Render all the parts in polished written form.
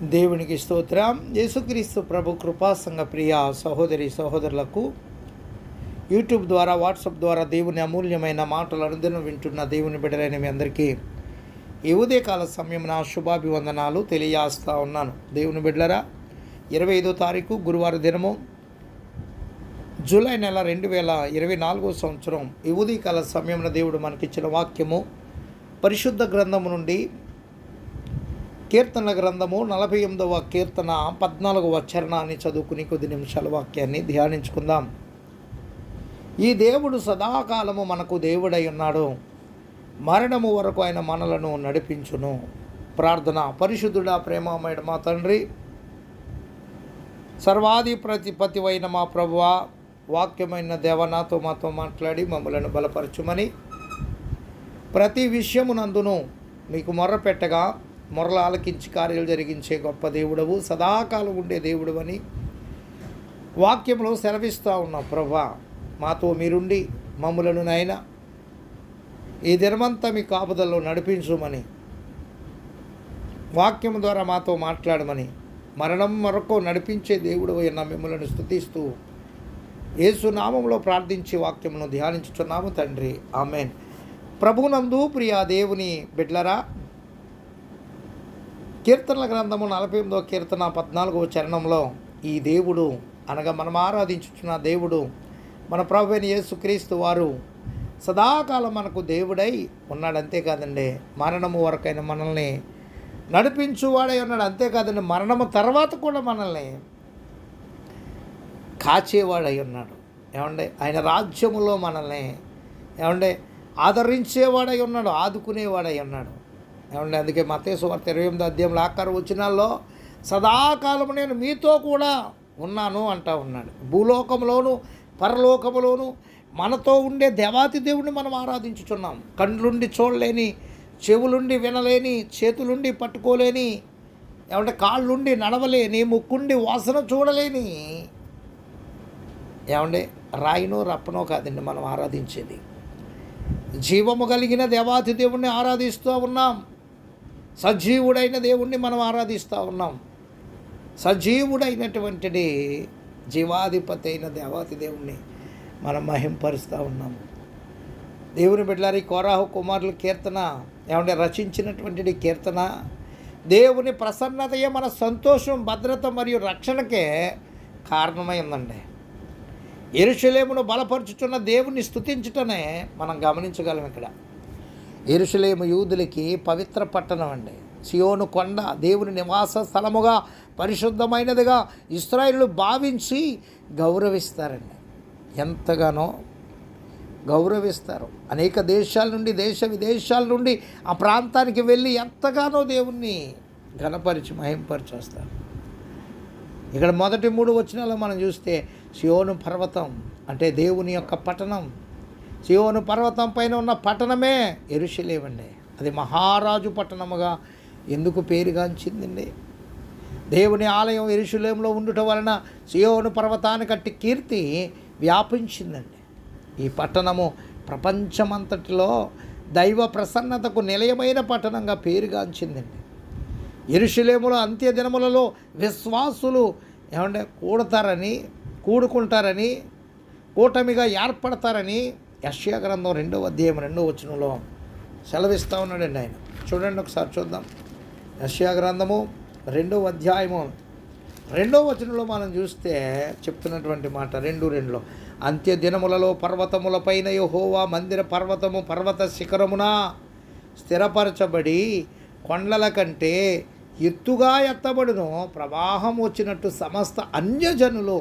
దేవునికి స్తోత్రం. యేసుక్రీస్తు ప్రభు కృపా సంఘ ప్రియ సహోదరి సహోదరులకు యూట్యూబ్ ద్వారా వాట్సాప్ ద్వారా దేవుని అమూల్యమైన మాటలు అనుదినం వింటున్న దేవుని బిడ్డలైన మీ అందరికీ ఈ ఉదయకాల సమయం నా శుభాభివందనాలు తెలియజేస్తూ ఉన్నాను. దేవుని బిడ్డలరా, 25వ తారీఖు గురువారం దినము జూలై నెల 2024 సంవత్సరం ఈ ఉదయకాల సమయంలో దేవుడు మనకిచ్చిన వాక్యము పరిశుద్ధ గ్రంథము నుండి కీర్తనల గ్రంథము 48వ కీర్తన 14వ చరణాన్ని చదువుకుని కొద్ది నిమిషాల వాక్యాన్ని ధ్యానించుకుందాం. ఈ దేవుడు సదాకాలము మనకు దేవుడై ఉన్నాడు, మరణము వరకు ఆయన మనలను నడిపించును. ప్రార్థన. పరిశుద్ధుడా, ప్రేమమయుడ మా తండ్రి, సర్వాధిపతివైన మా ప్రభువా, వాక్యమైన దేవ నాతో మాతో మాట్లాడి మమ్మలను బలపరచుమని ప్రతి విషయమునందును మీకు మొర్రపెట్టగా మొరలు ఆలకించి కార్యాలు జరిగించే గొప్ప దేవుడవు, సదాకాలం ఉండే దేవుడు అని వాక్యంలో సెలవిస్తూ ఉన్నాం. ప్రభువా, మాతో మీరుండి మమ్ములను నాయన ఈ దినమంతా మీ కాపుదల్లో నడిపించుమని, వాక్యం ద్వారా మాతో మాట్లాడమని, మరణం వరకు నడిపించే దేవుడు అయిన మిమ్మల్ని స్తుతిస్తూ యేసు నామంలో ప్రార్థించి వాక్యమును ధ్యానించుచున్నాము తండ్రి, ఆమెన్. ప్రభునందు ప్రియ దేవుని బిడ్లరా, కీర్తనల గ్రంథము 48వ కీర్తన 14వ చరణంలో ఈ దేవుడు అనగా మనం ఆరాధించుచున్న దేవుడు మన ప్రభువైన యేసుక్రీస్తు వారు సదాకాలం మనకు దేవుడై ఉన్నాడు. అంతేకాదండి, మరణము వరకైన మనల్ని నడిపించువాడై ఉన్నాడు. అంతేకాదండి, మరణము తర్వాత కూడా మనల్ని కాచేవాడై ఉన్నాడు. ఏమండే, ఆయన రాజ్యములో మనల్ని ఏమండే ఆదరించేవాడై ఉన్నాడు, ఆదుకునేవాడై ఉన్నాడు. ఏమంటే అందుకే మత్తయి సువార్త 28వ అధ్యాయంలో ఆఖరి వచనాల్లో సదాకాలము నేను మీతో కూడా ఉన్నాను అంటా ఉన్నాడు. భూలోకంలోను పరలోకములోను మనతో ఉండే దేవాతి దేవుడిని మనం ఆరాధించుచున్నాం. కండ్లుండి చూడలేని, చెవులుండి వినలేని, చేతులుండి పట్టుకోలేని, ఏమంటే కాళ్ళుండి నడవలేని, ముక్కుండి వాసన చూడలేని, ఏమంటే రాయినో రప్పనో కాదండి మనం ఆరాధించేది, జీవము కలిగిన దేవాతి దేవుణ్ణి ఆరాధిస్తూ ఉన్నాం. సజీవుడైన దేవుణ్ణి మనం ఆరాధిస్తూ ఉన్నాం. సజీవుడైనటువంటిది జీవాధిపతి అయిన దేవాతి దేవుణ్ణి మనం మహింపరుస్తూ ఉన్నాము. దేవుని బిడ్డలారి, కోరాహు కుమారుల కీర్తన ఏమంటే రచించినటువంటిది కీర్తన దేవుని ప్రసన్నతయే మన సంతోషం, భద్రత మరియు రక్షణకే కారణమైందండి. యెరూషలేమును బలపరుచుచున్న దేవుని స్తుతించుటనే మనం గమనించగలం. ఇక్కడ యెరూషలేము యూదులకి పవిత్ర పట్టణం అండి. సియోను కొండ దేవుని నివాస స్థలముగా, పరిశుద్ధమైనదిగా ఇశ్రాయేలు భావించి గౌరవిస్తారండి. ఎంతగానో గౌరవిస్తారు. అనేక దేశాల నుండి, దేశ విదేశాల నుండి ఆ ప్రాంతానికి వెళ్ళి ఎంతగానో దేవుణ్ణి ఘనపరిచి మహింపరిచి వస్తారు. ఇక్కడ మొదటి 3 వచనాలు మనం చూస్తే సియోను పర్వతం అంటే దేవుని యొక్క పట్టణం. సియోను పర్వతం పైన ఉన్న పట్టణమే యెరూషలేము అండి. అది మహారాజు పట్టణముగా ఎందుకు పేరుగాంచిందండి? దేవుని ఆలయం యెరూషలేములో ఉండుట వలన సియోను పర్వతానికి అట్టి కీర్తి వ్యాపించిందండి. ఈ పట్టణము ప్రపంచమంతటిలో దైవ ప్రసన్నతకు నిలయమైన పట్టణంగా పేరుగాంచిందండి. యెరూషలేములో అంత్య దినములలో విశ్వాసులు ఏమంటే కూడుకుంటారని, కూటమిగా ఏర్పడతారని యెషయా గ్రంథం 2వ అధ్యాయం 2వ వచనంలో సెలవిస్తూ ఉన్నాడండి ఆయన. చూడండి ఒకసారి చూద్దాం. యెషయా గ్రంథము 2వ అధ్యాయము 2వ వచనంలో మనం చూస్తే చెప్తున్నటువంటి మాట 2:2లో, అంత్య దినములలో పర్వతములపైన యెహోవా మందిర పర్వతము పర్వత శిఖరమున స్థిరపరచబడి కొండల కంటే ఎత్తుగా ఎత్తబడును, ప్రవాహం వచ్చినట్టు సమస్త అన్యజనులు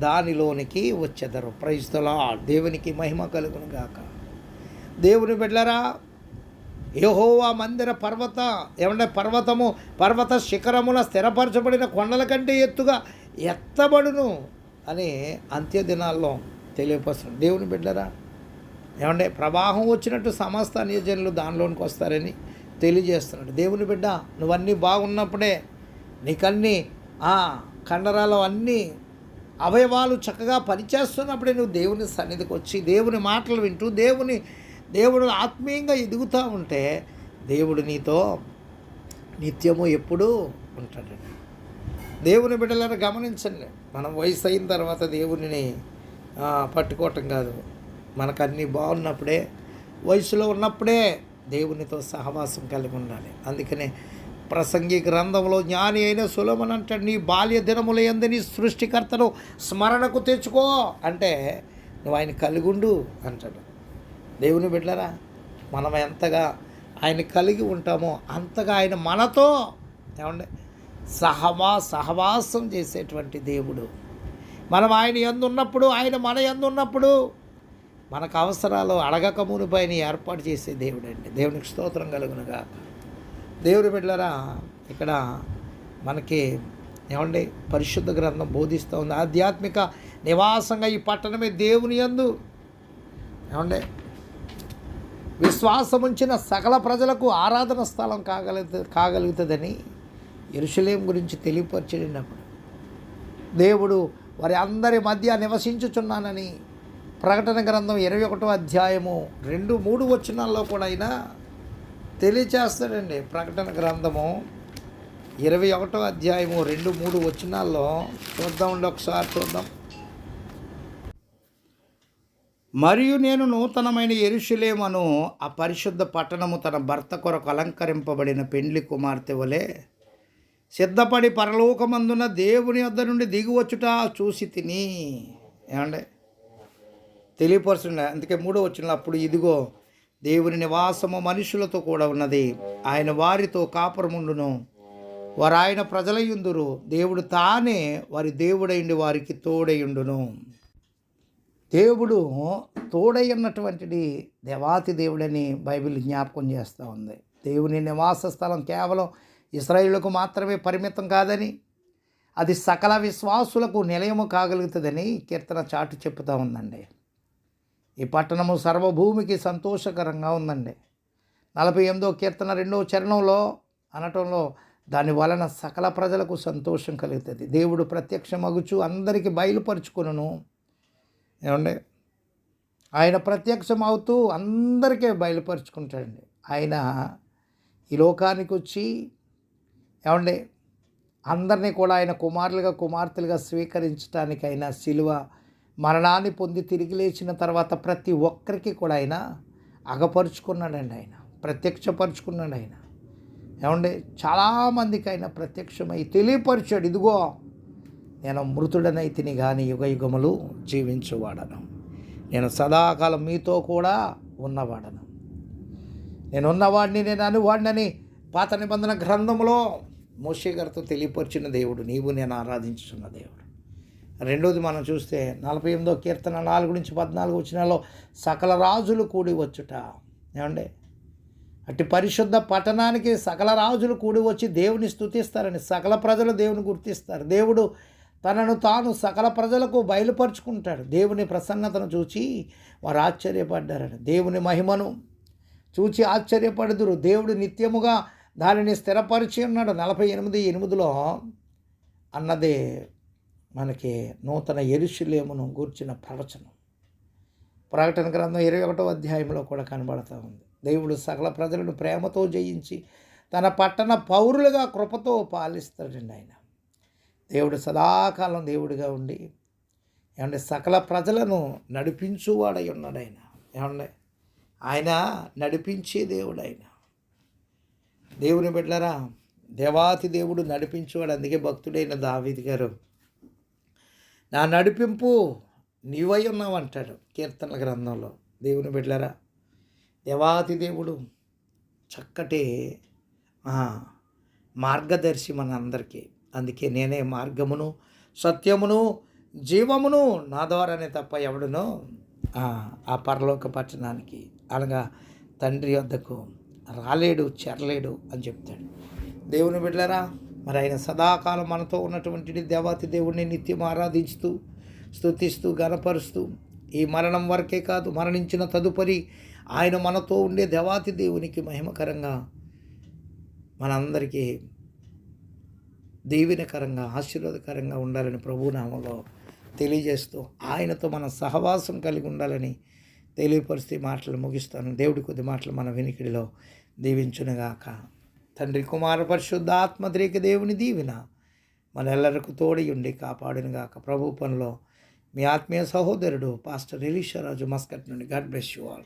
దానిలోనికి వచ్చెదరు. Praise the Lord. దేవునికి మహిమ కలుగును గాక. దేవుని బిడ్డలారా, యెహోవా మందిర పర్వత శిఖరమున స్థిరపరచబడిన కొండల కంటే ఎత్తుగా ఎత్తబడును అని అంత్య దినాల్లో తెలియపరుస్తుంది. దేవుని బిడ్డలారా, ప్రవాహం వచ్చినట్టు సమస్త అన్యజనులు దానిలోనికి వస్తారని తెలియజేస్తున్నాడు. దేవుని బిడ్డ, నువ్వన్నీ బాగున్నప్పుడే, నీకన్నీ కండరాలు అన్నీ అవయవాలు చక్కగా పనిచేస్తున్నప్పుడే నువ్వు దేవుని సన్నిధికి వచ్చి దేవుని మాటలు వింటూ దేవుడు ఆత్మీయంగా ఎదుగుతూ ఉంటే దేవుడు నీతో నిత్యము ఎప్పుడూ ఉంటాడండి. దేవుని బిడ్డలను గమనించండి. మనం వయసు అయిన తర్వాత దేవునిని పట్టుకోవటం కాదు. మనకు అన్నీ బాగున్నప్పుడే, వయసులో ఉన్నప్పుడే దేవునితో సహవాసం కలిగి ఉండాలి. అందుకనే ప్రసంగి గ్రంథంలో జ్ఞాని అయిన సొలొమోను అంటాడు, నీ బాల్య దినముల యందు నీ సృష్టికర్తను స్మరణకు తెచ్చుకో అంటే నువ్వు ఆయన కలిగుండు అంటాడు. దేవుని బిడ్డలారా, మనం ఎంతగా ఆయన కలిగి ఉంటామో అంతగా ఆయన మనతో ఏమండి సహవాసం చేసేటువంటి దేవుడు. మనం ఆయన యందు ఉన్నప్పుడు, ఆయన మన యందు ఉన్నప్పుడు మనకు అవసరాలు అడగక మునుపైన ఏర్పాటు చేసే దేవుడు అండి. దేవునికి స్తోత్రం కలుగునుగా. దేవుని బిడ్డలారా, ఇక్కడ మనకి ఏమండి పరిశుద్ధ గ్రంథం బోధిస్తూ ఉంది, ఆధ్యాత్మిక నివాసంగా ఈ పట్టణమే దేవుని యందు ఏమండి విశ్వాసముంచిన సకల ప్రజలకు ఆరాధన స్థలం కాగలుగుతుందని యెరూషలేము గురించి తెలియపరిచినప్పుడు దేవుడు వారి అందరి మధ్య నివసించుచున్నానని ప్రకటన గ్రంథం 21వ అధ్యాయము 2-3 వచనాల్లో కూడా ఆయన తెలియచేస్తాడండి. ప్రకటన గ్రంథము 21వ అధ్యాయము 2-3 వచనాల్లో చూద్దామండి, ఒకసారి చూద్దాం. మరియు నేను నూతనమైన యెరూషలేమును ఆ పరిశుద్ధ పట్టణము తన భర్త కొరకు అలంకరింపబడిన పెండ్లి కుమార్తె వలె సిద్ధపడి పరలోకమందున దేవుని వద్ద నుండి దిగివచ్చుట చూసి తిని ఏమండి తెలియపరుచుండే. అందుకే 3వ వచనంలో అప్పుడు ఇదిగో దేవుని నివాసము మనుషులతో కూడా ఉన్నది, ఆయన వారితో కాపురముండును, వారు ఆయన ప్రజలయుందురు, దేవుడు తానే వారి దేవుడైండి వారికి తోడయుండును. దేవుడు తోడై ఉన్నటువంటిది దేవాతి దేవుడని బైబిల్ జ్ఞాపకం చేస్తూ ఉంది. దేవుని నివాస స్థలం కేవలం ఇశ్రాయేలుకు మాత్రమే పరిమితం కాదని, అది సకల విశ్వాసులకు నిలయము కాగలుగుతుందని కీర్తన చాటు చెప్తూ ఉందండి. ఈ పట్టణము సర్వభూమికి సంతోషకరంగా ఉందండి. 48వ కీర్తన 2వ చరణంలో అనటంలో దాని వలన సకల ప్రజలకు సంతోషం కలుగుతుంది. దేవుడు ప్రత్యక్షమగుచు అందరికీ బయలుపరుచుకును. ఏమండి ఆయన ప్రత్యక్షమవుతూ అందరికీ బయలుపరుచుకుంటాడండి. ఆయన ఈ లోకానికి వచ్చి ఏమండి అందరినీ కూడా ఆయన కుమార్తెలుగా స్వీకరించడానికి ఆయన శిలువ మరణాన్ని పొంది తిరిగి లేచిన తర్వాత ప్రతి ఒక్కరికి కూడా ఆయన అగపరుచుకున్నాడండి, ఆయన ప్రత్యక్షపరుచుకున్నాడు. ఆయన ఏమండి చాలామందికి ఆయన ప్రత్యక్షమై తెలియపరిచాడు, ఇదిగో నేను మృతుడనైతిని కానీ యుగయుగములు జీవించువాడను, నేను సదాకాలం మీతో కూడా ఉన్నవాడను, నేనున్నవాడిని, నేను అనువాడినని పాత నిబంధన గ్రంథంలో మోషే గారితో తెలియపరిచిన దేవుడు నీవు నేను ఆరాధించుతున్న దేవుడు. రెండోది మనం చూస్తే 48వ కీర్తన 4-14 వచనాల్లో సకల రాజులు కూడి వచ్చుట. ఏమండి అట్టి పరిశుద్ధ పట్టణానికి సకల రాజులు కూడి వచ్చి దేవుని స్తుతిస్తారని, సకల ప్రజలు దేవుని గుర్తిస్తారు. దేవుడు తనను తాను సకల ప్రజలకు బయలుపరుచుకుంటాడు. దేవుని ప్రసన్నతను చూచి వారు ఆశ్చర్యపడ్డారని, దేవుని మహిమను చూచి ఆశ్చర్యపడుదురు. దేవుడు నిత్యముగా దానిని స్థిరపరిచి ఉన్నాడు. 48:8 అన్నదే మనకి నూతన యెరూషలేమును గూర్చిన ప్రవచనం. ప్రకటన గ్రంథం 21వ అధ్యాయంలో కూడా కనబడుతూ ఉంది. దేవుడు సకల ప్రజలను ప్రేమతో జయించి తన పట్టణ పౌరులుగా కృపతో పాలిస్తాడండి. ఆయన దేవుడు సదాకాలం దేవుడిగా ఉండి ఏమంటే సకల ప్రజలను నడిపించువాడై ఉన్నాడు. ఆయన ఏమండి ఆయన నడిపించే దేవుడు. ఆయన దేవుని బిడ్డలారా, దేవాతి దేవుడు నడిపించేవాడు. అందుకే భక్తుడైన దావీదు గారు నా నడిపింపు నీవై ఉన్నావు అంటాడు కీర్తనల గ్రంథంలో. దేవుని బిడ్డలారా, దేవాతి దేవుడు చక్కటి మార్గదర్శి మన అందరికీ. అందుకే నేనే మార్గమును సత్యమును జీవమును, నా ద్వారానే తప్ప ఎవడునో ఆ పరలోక పట్టణానికి అనగా తండ్రి వద్దకు రాలేడు, చేరలేడు అని చెప్తాడు. దేవుని బిడ్డలారా, మరి ఆయన సదాకాలం మనతో ఉన్నటువంటి దేవాతి దేవుడిని నిత్యం ఆరాధించుతూ స్తుతిస్తూ గణపరుస్తూ ఈ మరణం వరకే కాదు, మరణించిన తదుపరి ఆయన మనతో ఉండే దేవాతి దేవునికి మహిమకరంగా మనందరికీ దీవెనకరంగా ఆశీర్వాదకరంగా ఉండాలని ప్రభునామంలో తెలియజేస్తూ ఆయనతో మన సహవాసం కలిగి ఉండాలని తెలియపరిస్తే మాటలు ముగిస్తాను. దేవుడి కొద్ది మాటలు మన వినికిడిలో దీవించునుగాక. తండ్రి కుమార పరిశుద్ధ ఆత్మద్రేక దేవుని దీవెన మనెల్లరకు తోడి ఉండి కాపాడునుగాక. ప్రభు పనిలో మీ ఆత్మీయ సహోదరుడు పాస్టర్ ఎలీషా రాజు మస్కట్ నుండి. God bless you all.